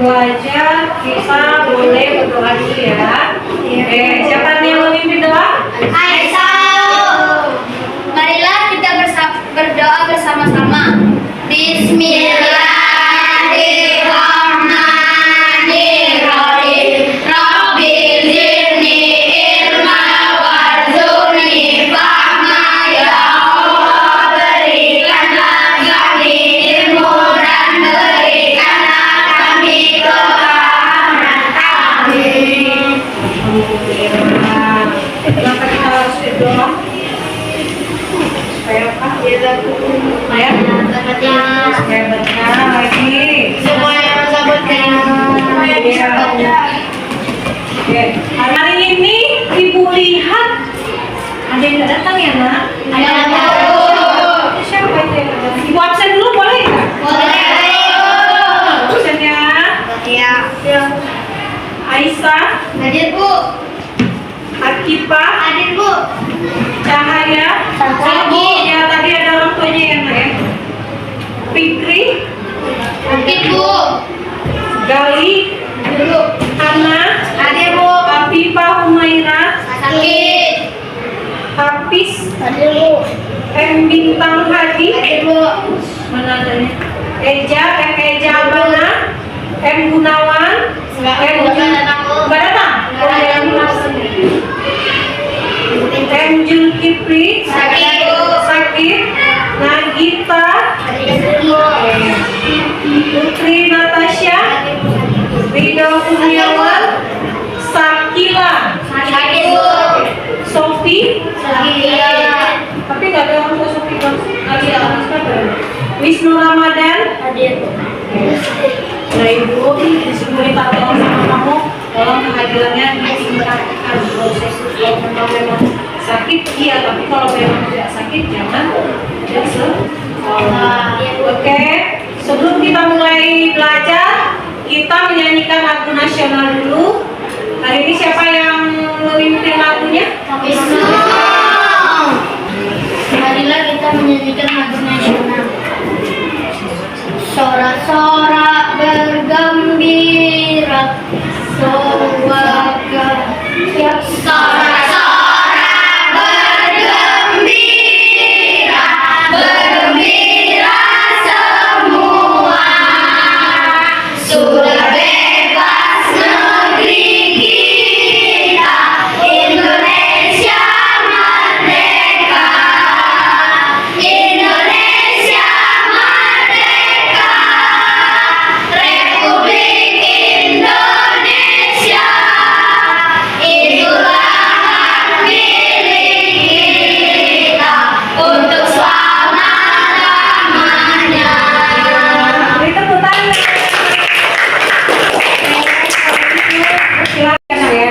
belajar, kita boleh berdoa dulu ya. Siapa nih yang memimpin doa? Aisyah. Marilah kita berdoa bersama-sama. Bismillahirrahmanirrahim. Rabbi zidni ilma warzuqni fahma ya Allah. Berikanlah kami ilmu dan berikanlah kami kepahaman. Amin. Kenapa kita harus berdoa? Supaya apa? Supaya berkah lagi. Hari ini Ibu lihat ada yang datang ya nak? Siapa itu yang datang? Ibu absen dulu boleh nggak? Absen ya. Aisyah, Hadir Bu. Akifah, Hadir Bu. Cahaya, ya tadi ada orang tuanya yang ya. Fikri, Hadir Bu. Gali, Dulu. Hana, Hadir Bu. Afifah, Humaira, Sakit. Hafiz, Hadir Bu. M Bintang Hadi, Hadir Bu. mana adanya? Eja, Eja Abana, M Gunawan, nggak datang? M Julkifli, Sakit, Nagita, Putri Natasha, Ridho Kurniawan, Sakila, Hadir Bu. Sofi, Sakit. tapi nggak ada orang tua Sofi kan? Wisnu Ramadan. Hadir Bu. Nah Ibu, disuruh minta tolong sama kamu, tolong kehadirannya ditingkatkan proses kalau memang sakit iya, tapi kalau memang tidak sakit jangan sekolah. Oke, sebelum kita mulai belajar, kita menyanyikan lagu nasional dulu. Hari ini siapa yang memimpin lagunya? Marilah kita menyanyikan lagu nasional. Sorak-sorak bergembira, sorak-sorak bergembira, bergembira semua. Sudah bebas negeri kita, Indonesia merdeka. Indonesia merdeka. Republik Indonesia. Itulah hak milik kita untuk selama-lamanya. Beri tepuk tangan. Silakan ya.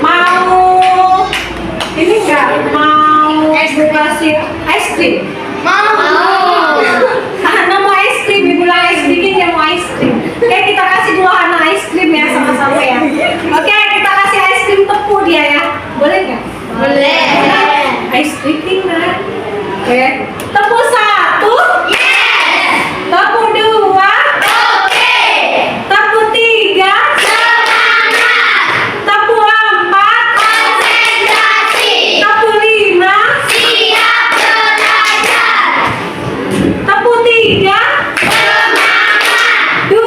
Mau ini enggak? Mau kasih es krim? Mau. Hana mau es krim, Ibu bilang es bikin yang mau es krim. Oke, kita kasih dulu Hana es krim ya sama-sama ya. Oke, kita kasih es krim tepung dia ya. Boleh nggak? Boleh. Es krim nggak? Oke. Tepung 1. Yes. Tepung 2. Oke. Tepung 3. Semangat. Tepung 4. Konsentrasi. Tepung 5. Siap belajar. Tepung 3. Semangat. 2.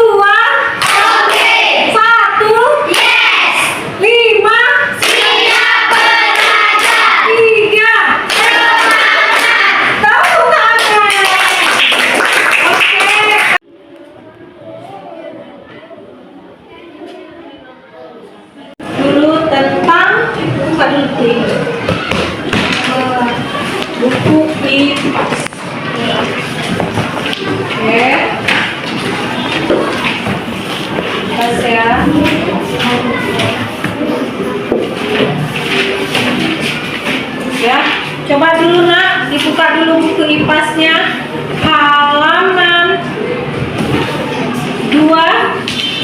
Oke. 1. Yes. 5. Siap belajar. 3. Semangat. Tepuk tangan. Oke. Dulu tentang buka dulu ini. Buku IPAS. Oke. IPAS ya. Ya, coba dulu nak, dibuka dulu buku IPAS-nya halaman 2.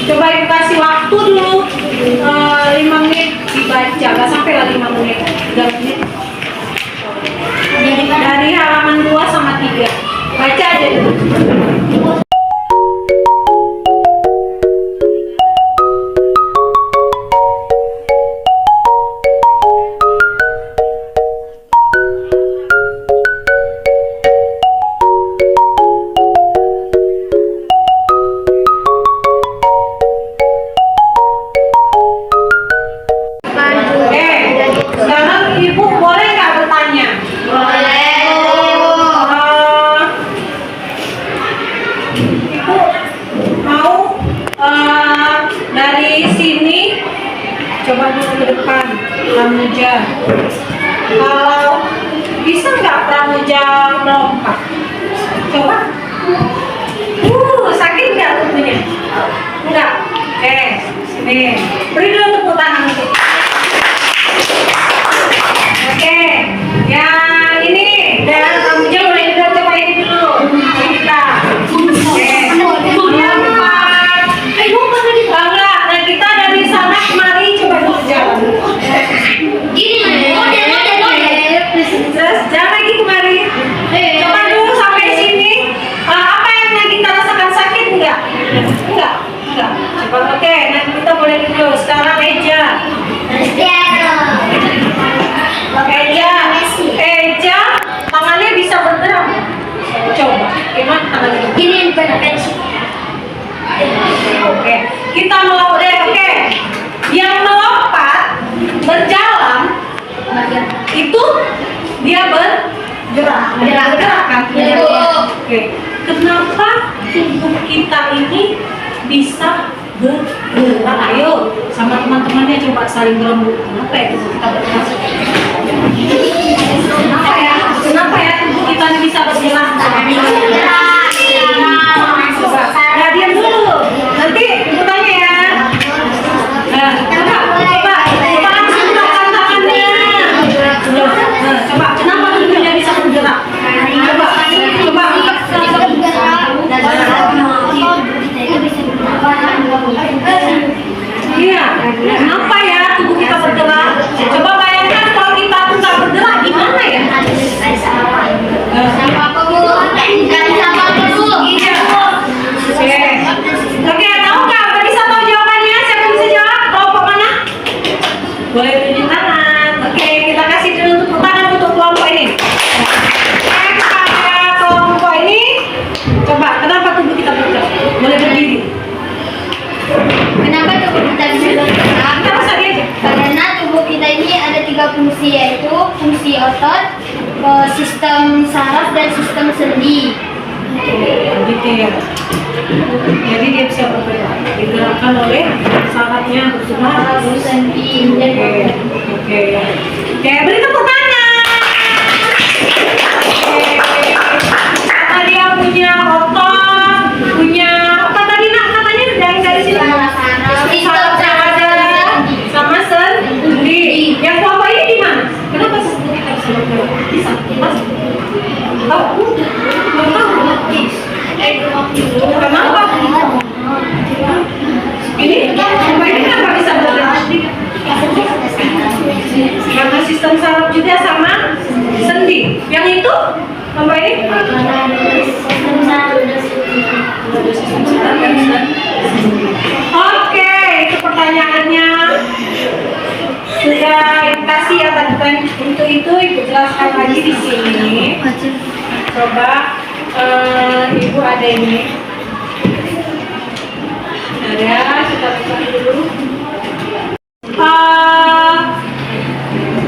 Coba ibu kasih waktu dulu 5 menit dibaca, nggak sampai lah 5 menit, 3 menit. Dari halaman 2 sama 3, baca aja dulu. Nih, beri dulu tepuk tangan untuk. Oke, yang ini dan kamunya boleh dulu coba ini dulu. Ini kita. Oke, yang empat. Bukan tadi bangga. Nah kita dari sana kemari coba dulu jalan. Gini, model. Terus jalan lagi kemari. Coba dulu sampai sini. Apa yang lagi kita rasakan sakit enggak? Enggak. Coba oke. Nah kita boleh dulu. Sekarang Eja. Eja, tangannya bisa bergerak. Coba, gimana tangannya? Gini pensil. Oke, kita melompat. Oke, yang melompat berjalan itu dia bergerak kan? Oke, kenapa tubuh kita ini bisa bergerak? Ayo, sama teman-temannya coba saling berembuk. Kenapa ya tubuh kita bergerak? Kenapa ya tubuh kita ini bisa bergerak? Nah, diam dulu. Nanti bertanya ya. Nah, coba langsung gerakan tangannya. Nah, coba kenapa tubuhnya bisa bergerak? Coba. Iya. Kenapa ya tubuh kita bergerak? Coba bayangkan kalau kita tuh nggak bergerak gimana ya? Oke, tahu nggak? Udah bisa tahu jawabannya? Siapa bisa jawab? Kelompok mana? Boleh tunjuk tangan. Oke, kita kasih dulu tepuk tangan untuk kelompok ini. Pada kelompok ini, coba kenapa tubuh kita bergerak? Boleh berdiri. Kenapa tubuh kita bisa bergerak? Kita bisa diajak. Karena tubuh kita ini ada 3 fungsi, yaitu fungsi otot, sistem saraf, dan sistem sendi. Gitu ya. Jadi dia bisa bergerak. Digerakkan oleh sarafnya bergerak terus Sendi. Oke. Beri tepuk tangan. Karena dia punya otot, punya apa tadi nak katanya dari sini. Saraf ada sama sendi. Yang kelompok ini di mana? Kenapa sendi kita bisa bergerak? Bisa, mas. Tahu? Nggak tahu. Kenapa? Ini kenapa bisa bergerak? Karena sistem saraf juga sama sendi. Yang itu apa ini? Oke, itu pertanyaannya sudah kasih ya tadi. Untuk itu ibu jelaskan lagi di sini. Coba ibu ada ini. Ada, kita buka dulu.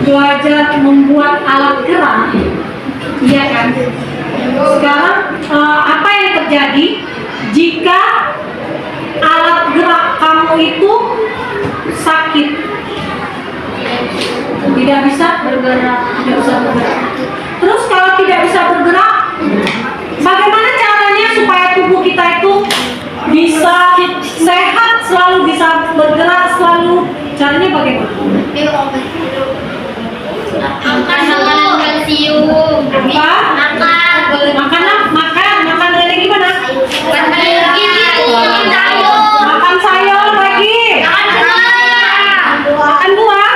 Belajar membuat alat gerak, iya kan? Sekarang apa yang terjadi jika alat gerak kamu itu sakit? Tidak bisa bergerak, tidak bisa bergerak. Terus kalau tidak bisa bergerak, bagaimana caranya supaya tubuh kita itu bisa sehat, selalu bisa bergerak, selalu caranya bagaimana? Makan makanan kalsium. Makan lagi gimana? Makan sayur lagi. Makan buah.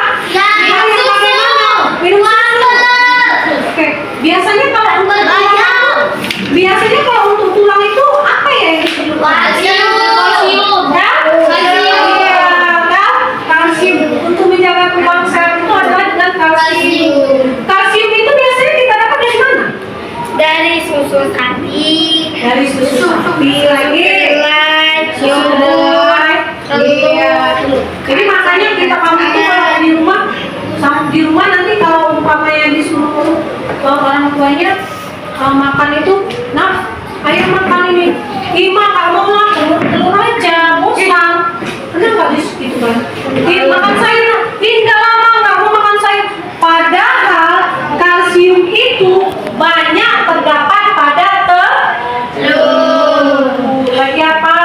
Minum susu. Oke. Biasanya kalau untuk tulang itu apa ya yang disebut? Kalsium. Untuk menjaga tulang sel itu adalah dengan kalsium. Kalsium itu biasanya kita dapat dari mana? Dari susu sapi. Dari susu sapi lagi. Susu Yogurt. Iya. Jadi makanya kamu itu kalau di rumah nanti kalau umpamanya disuruh orang tuanya makan itu, nah ayo makan ini. Ima kamu mau telur aja, bosan. Kenapa gitu kan? Makan sayur, tidak lama nggak mau makan sayur. Padahal kalsium itu banyak terdapat pada telur. Lagi apa?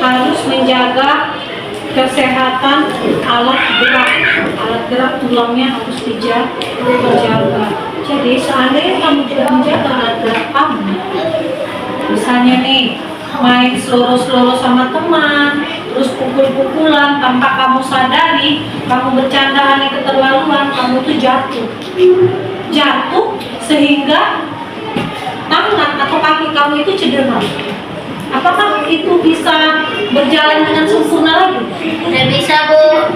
harus menjaga kesehatan alat gerak tulangnya harus dijaga. Jadi seandainya kamu tidak menjaga alat gerak kamu, misalnya nih main seloro-seloro sama teman, terus pukul-pukulan tanpa kamu sadari, kamu bercandaan yang keterlaluan, kamu tuh jatuh sehingga tangan atau kaki kamu itu cedera. Apakah itu bisa berjalan dengan sempurna lagi? Tidak bisa, Bu.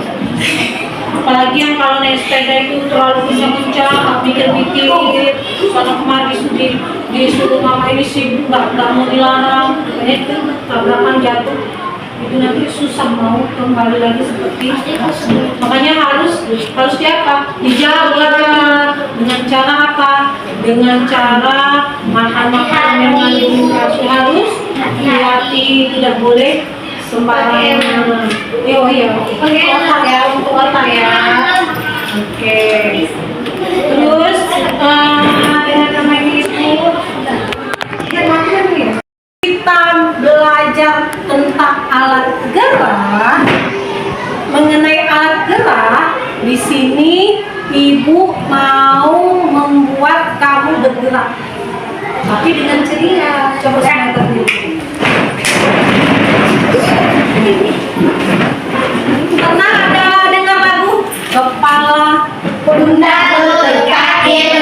Apalagi yang kalau naik sepeda itu terlalu kencang-kencang, mikir-mikir, sana kemari disuruh mama ini sibuk, nggak mau dilarang, itu tabrakan jatuh, itu nanti susah mau kembali lagi seperti makanya harus diapa? Dijaga dengan cara apa? Dengan cara makan makanan yang mengandung kalsium, harus hati-hati, tidak boleh sembarangan. Oh iya, otak ya, untuk otak ya. Oke. Terus dengan namanya itu kita belajar tentang alat gerak. Mengenai alat gerak, di sini ibu mau membuat kamu bergerak, tapi dengan ceria. Coba saya dulu. Pernah ada dengar lagu kepala, pundak, lutut, kaki,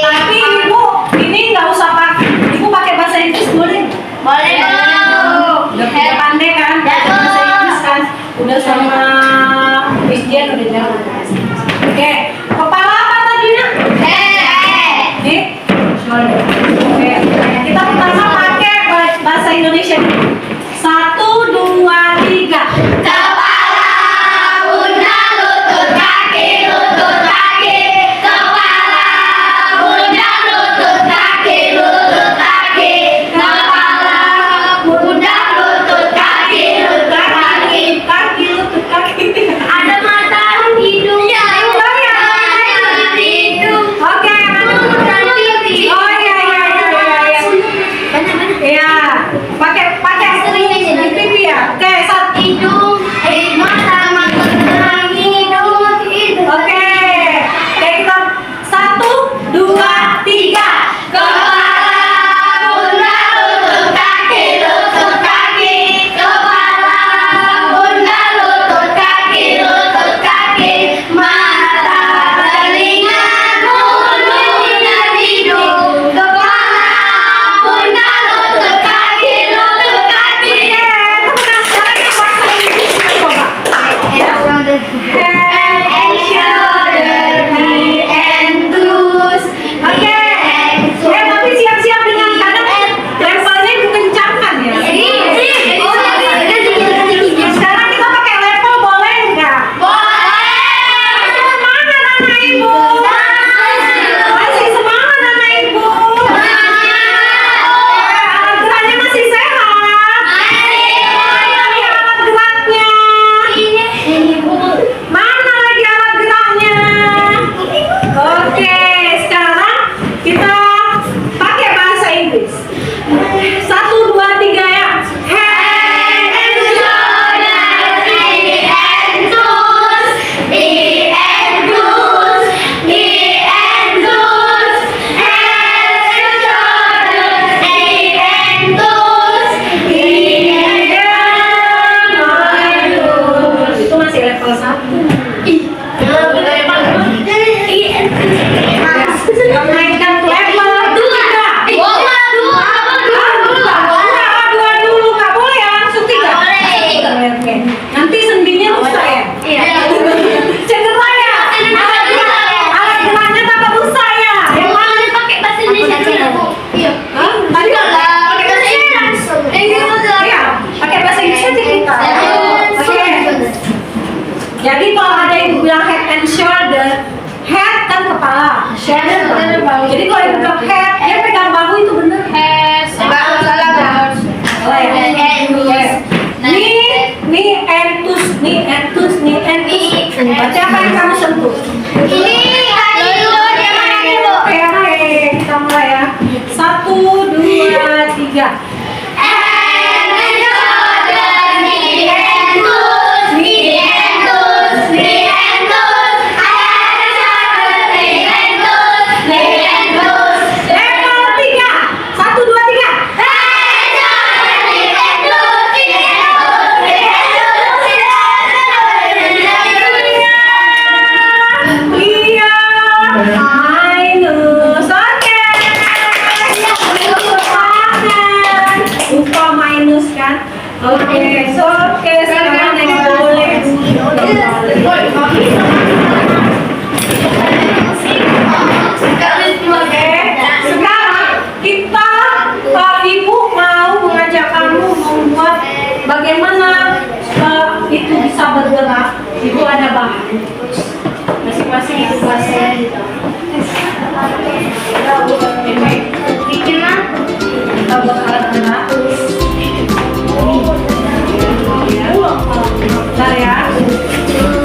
tapi ibu ini nggak usah pakai, ibu pakai bahasa Inggris boleh? Boleh, Bu. Udah pandai kan? Bahasa Inggris kan? Udah sama Miss Jen udah jalan. Oke, kepala apa tadi nak? Nih, shoulder. Oke, kita pertama pakai bahasa Indonesia. 1, 2, 3. Kepala, pundak, lutut, kaki. Kepala, pundak, lutut, kaki. Kepala, pundak, lutut, kaki. Kaki, lutut, kaki. Ada mata, hidung, hidung. Oke, oh iya. Iya, pakai di pipi ya. Oke, Hidung, mata, hidung. Oke, kita 1, 2, 3. Kepala, pundak, lutut, kaki. Kepala, pundak, lutut, kaki. Mata, telinga, mulut, dan hidung. Kepala, pundak, lutut, kaki. Head and shoulder, knee and toes. Oke, tapi siap-siap dengan kadang levelnya itu kencangkan ya. Sekarang kita pakai level boleh nggak? Semangat anak ibu. Masih semangat anak ibu. Alat geraknya masih sehat. Alat geraknya. Mana lagi alat geraknya? Oke, sekarang kita pakai bahasa Inggris. 1, 2, 3 ya. Head and shoulder, knee and toes. Knee and toes. Head and shoulders, knee and toes. Itu masih level 1. Naikkan ke level 2. Dua dulu, nggak boleh ya, langsung 3. Oke. Nanti sendinya rusak ya. Cedera ya. Alat geraknya tambah rusak ya. Yang mana? Hah? Tadi iya, pakai bahasa Inggris aja kita. Oke. Jadi kalau ada yang bilang head and shoulder, head kan kepala, shoulder bahu. Jadi kalau yang bilang head, dia pegang bahu itu bener. Salah ya. Knee and toes. Berarti apa yang kamu sentuh? Oke, kita mulai ya. 1, 2, 3. And Bikin mah. Kita buat alat-alat. Bentar ya.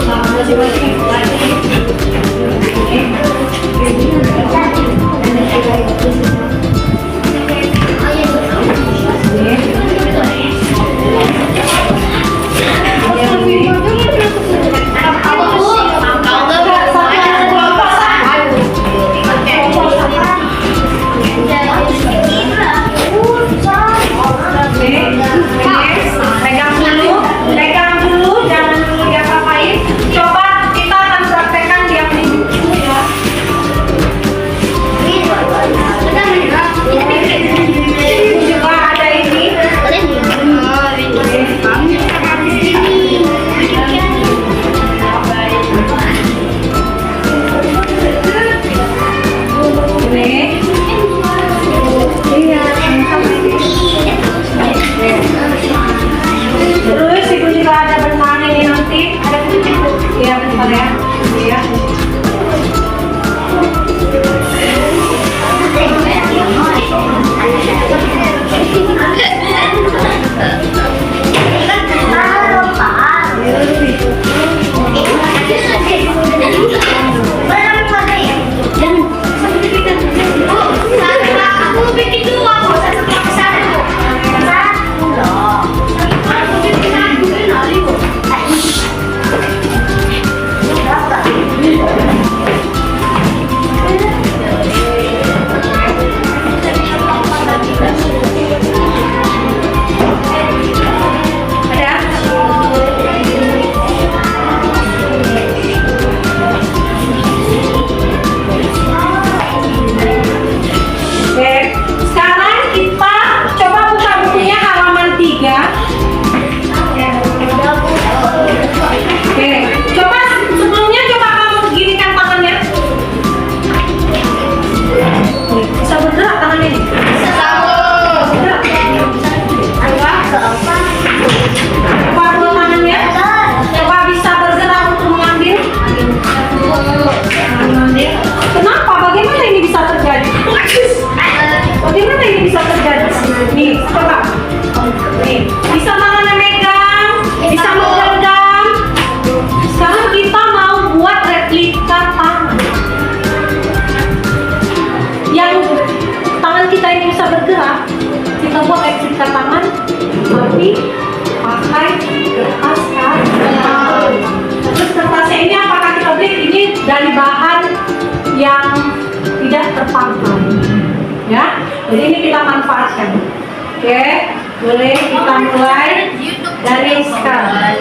Masing-masing lagi. Pegang dulu, jangan dulu diapa-apain. Coba kita akan praktekkan diam di buku ya. Juga ada ini. Ini. Iya, terus ibu juga ada benang ini nanti. Iya, bentar ya. Iya. Aku bikin dua, aku satu satu. Aku bikin aku. dari bahan yang tidak terpakai, ya. Jadi ini kita manfaatkan. Oke, boleh kita mulai dari sekarang.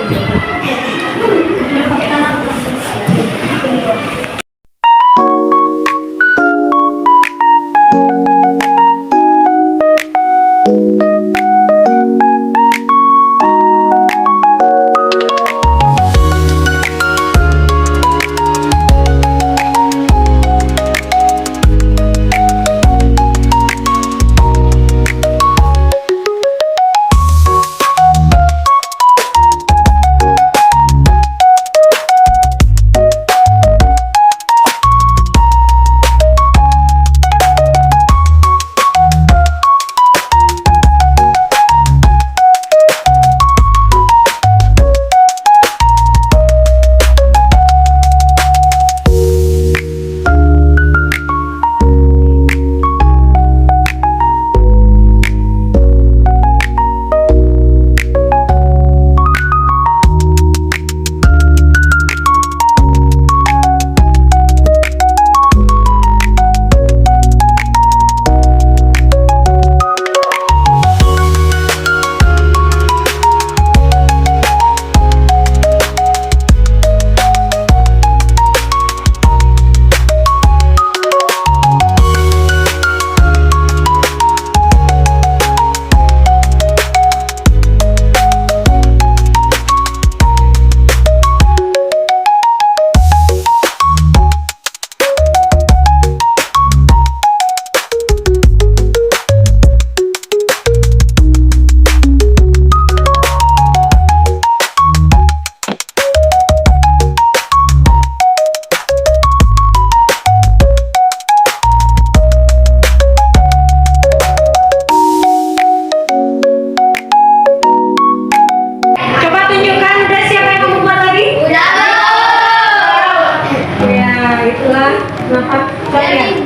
itulah kenapa. Coba lihat.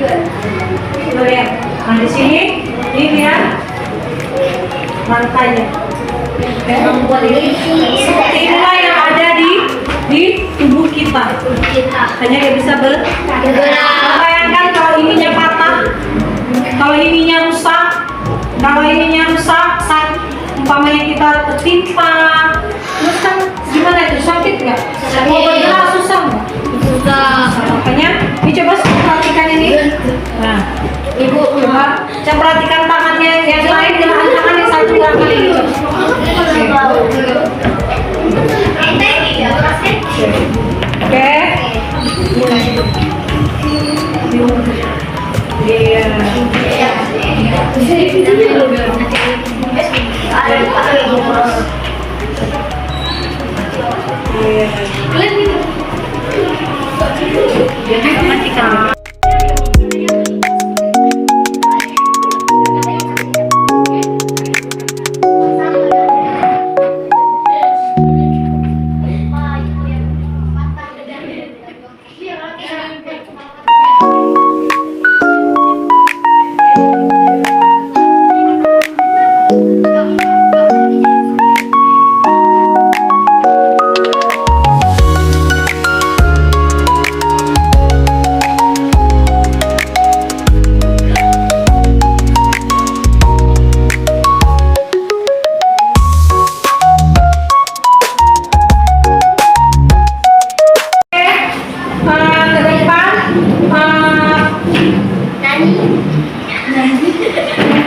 Coba lihat. Nah di sini ini dia lantainya. Membuat ini seperti inilah yang ada di tubuh kita. Hanya dia bisa bergerak. Bayangkan kalau ininya patah, kalau ininya rusak, umpamanya kita tertimpa, terus kan gimana itu, sakit nggak? Mau bergerak susah nggak? Susah. Makanya ini coba perhatikan ini. Nah, ibu coba perhatikan tangannya yang lain dengan tangan yang satu gerakan ini. Oke. Iya.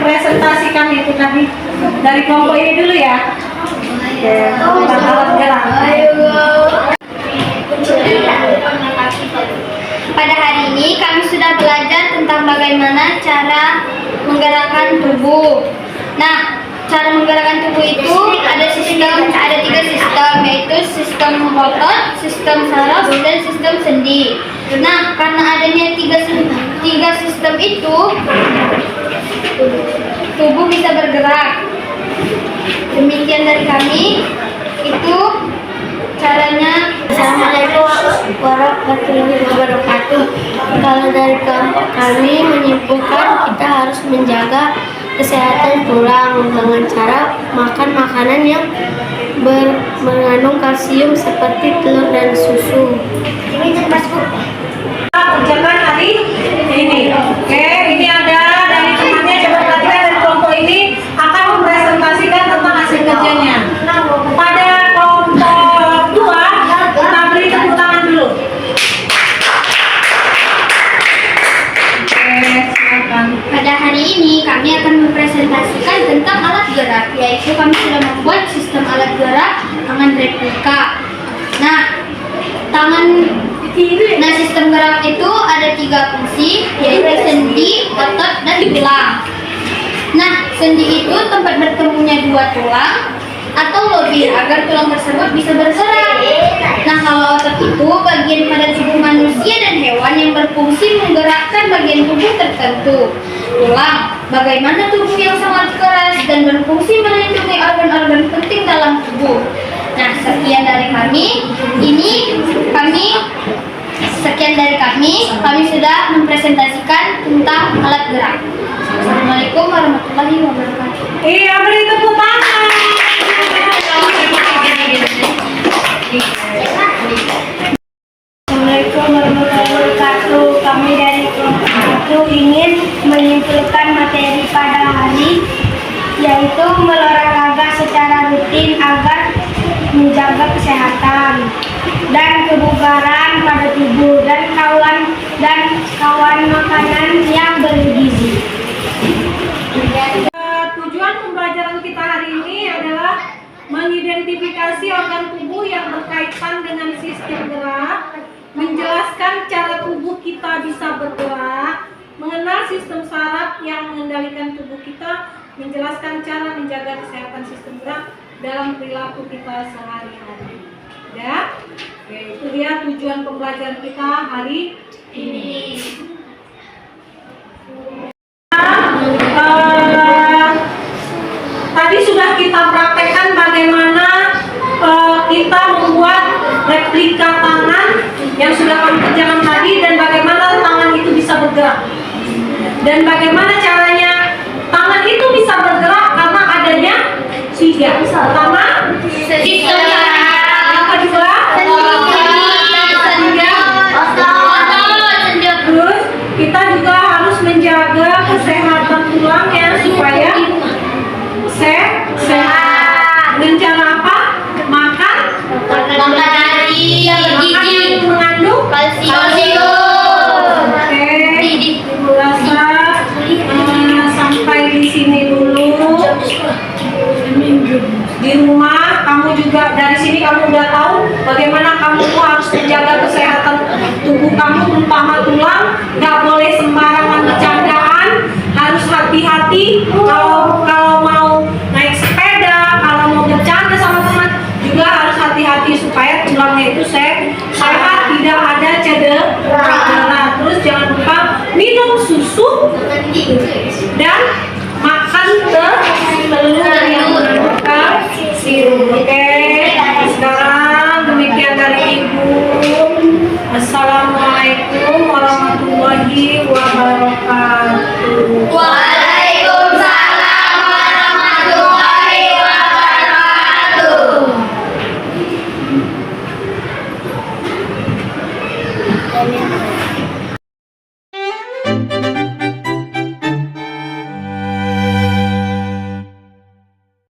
Presentasikan itu tadi dari kelompok ini dulu ya. Oke, tentang alat gerak. Pada hari ini kami sudah belajar tentang bagaimana cara menggerakkan tubuh. Nah, cara menggerakkan tubuh itu ada tiga sistem, yaitu sistem otot, sistem saraf, dan sistem sendi. Nah, karena adanya tiga sistem itu, tubuh bisa bergerak. Demikian dari kami, itu caranya. Assalamualaikum warahmatullahi wabarakatuh. Kalau dari kelompok kami menyimpulkan kita harus menjaga kesehatan tulang dengan cara makan makanan yang mengandung kalsium seperti telur dan susu. Kerjakan hari ini. Oke, ini ada dari temannya, coba perhatikan dari kelompok ini akan mempresentasikan tentang hasil kerjanya. Pada kelompok 2, kita beri tepuk tangan dulu. Oke, silakan. Pada hari ini kami akan mempresentasikan tentang alat gerak, yaitu kami sudah membuat sistem alat gerak tangan replika. Nah, sistem gerak itu ada 3 fungsi, yaitu sendi, otot, dan tulang. Nah, sendi itu tempat bertemunya 2 tulang atau lebih agar tulang tersebut bisa bergerak. Nah, kalau otot itu bagian pada tubuh manusia dan hewan yang berfungsi menggerakkan bagian tubuh tertentu. Tulang, bagaimana tubuh yang sangat keras dan berfungsi melindungi organ-organ penting dalam tubuh. Nah, sekian dari kami. Kami sudah mempresentasikan tentang alat gerak. Assalamualaikum warahmatullahi wabarakatuh. Iya, beri tepuk tangan. Assalamualaikum warahmatullahi wabarakatuh. Kami dari kelompok 1 ingin menyimpulkan materi pada hari, yaitu berolahraga secara rutin agar menjaga kesehatan dan kebugaran pada tubuh dan kawan makanan yang bergizi. Tujuan pembelajaran kita hari ini adalah mengidentifikasi organ tubuh yang berkaitan dengan sistem gerak, menjelaskan cara tubuh kita bisa bergerak, mengenal sistem saraf yang mengendalikan tubuh kita, menjelaskan cara menjaga kesehatan sistem gerak dalam perilaku kita sehari-hari. Ya, oke, itu dia tujuan pembelajaran kita hari ini. Tadi sudah kita praktekkan bagaimana kita membuat replika tangan yang sudah kami kerjakan tadi dan bagaimana Dan bagaimana caranya tangan itu bisa bergerak karena adanya tiga. Pertama, Sistem yang kedua, terus kita juga harus menjaga kesehatan tulangnya supaya sehat. Dengan cara apa? Makan makanan yang mengandung kalsium. Oke, rasa sampai di sini dulu. Di rumah kamu juga dari sini kamu udah tahu bagaimana kamu tuh harus menjaga